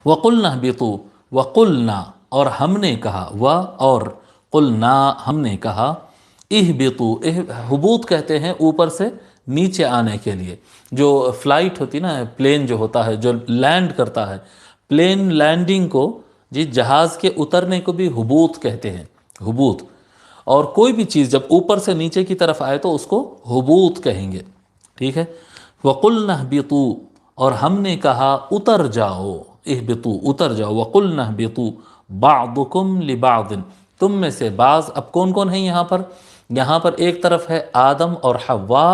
وَقُلْنَا اهْبِطُوا وَقُلْنَا اور ہم نے کہا، اور قلنا ہم نے کہا، اہبطوا حبوط کہتے ہیں اوپر سے نیچے آنے کے لیے، جو فلائٹ ہوتی نا، پلین جو ہوتا ہے جو لینڈ کرتا ہے، پلین لینڈنگ کو جی جہاز کے اترنے کو بھی حبوط کہتے ہیں، حبوط۔ اور کوئی بھی چیز جب اوپر سے نیچے کی طرف آئے تو اس کو حبوط کہیں گے، ٹھیک ہے۔ وَقُلْنَا اهْبِطُوا اور ہم نے کہا اتر جاؤ، اہبطوا اتر جاؤ، وَقُلْنَا اهْبِطُوا بَعْضُكُمْ لِبَعْضٍ تم میں سے بعض، اب کون کون ہیں یہاں پر؟ یہاں پر ایک طرف ہے آدم اور حوا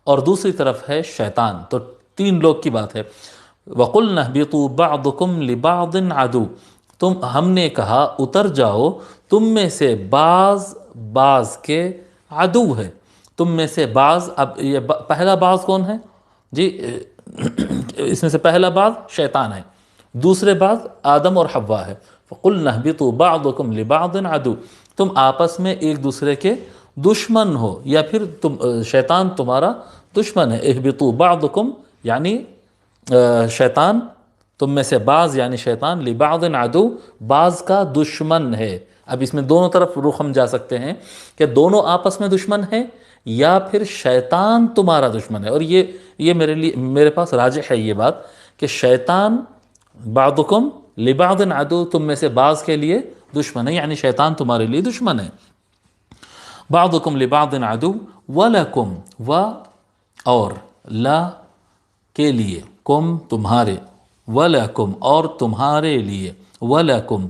اور دوسری طرف ہے شیطان، تو تین لوگ کی بات ہے۔ وَقُلْنَا اهْبِطُوا بَعْضُكُمْ لِبَعْضٍ عَدُوٌّ ہم نے کہا اتر جاؤ، تم میں سے بعض کے عدو ہے، تم میں سے بعض۔ اب یہ پہلا بعض کون ہے جی؟ اس میں سے پہلا بعض شیطان ہے، دوسرے بعض آدم اور حوا ہے۔ فَقُلْنَا اهْبِطُوا بَعْضُكُمْ لِبَعْضٍ عَدُوٌّ تم آپس میں ایک دوسرے کے دشمن ہو، یا پھر شیطان تمہارا دشمن ہے۔ اهْبِطُوا بَعْضُكُمْ یعنی شیطان تم میں سے بعض یعنی شیطان، لِبَعْضٍ عَدُوٌّ بعض کا دشمن ہے۔ اب اس میں دونوں طرف رخ ہم جا سکتے ہیں کہ دونوں آپس میں دشمن ہیں، یا پھر شیطان تمہارا دشمن ہے۔ اور یہ میرے پاس راجح ہے یہ بات کہ شیطان بعضکم لبعض عدو تم میں سے بعض کے لیے دشمن ہے، یعنی شیطان تمہارے لیے دشمن ہے۔ بعضکم لبعض عدو ولکم اور لا کے لیے، کم تمہارے، ولکم اور تمہارے لیے، ولکم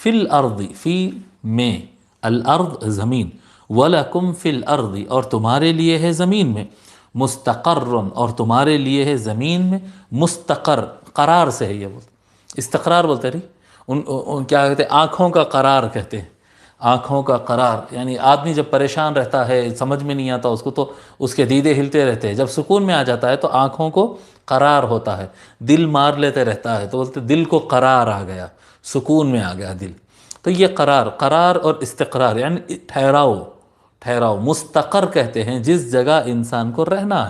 فی الارض فی میں، الارض زمین، وَلَكُمْ فِي الْأَرْضِ اور تمہارے لیے ہے زمین میں، مستقر اور تمہارے لیے ہے زمین میں، مستقر قرار سے ہے، یہ استقرار بولتے ہیں، ان کیا کہتے ہیں، آنکھوں کا قرار کہتے ہیں، آنکھوں کا قرار، یعنی آدمی جب پریشان رہتا ہے سمجھ میں نہیں آتا اس کو تو اس کے دیدے ہلتے رہتے ہیں، جب سکون میں آ جاتا ہے تو آنکھوں کو قرار ہوتا ہے، دل مار لیتے رہتا ہے تو بولتے دل کو قرار آ گیا، سکون میں آ گیا دل۔ تو یہ قرار اور استقرار یعنی ٹھہراؤ، مستقر کہتے ہیں جس جگہ انسان کو رہنا ہے۔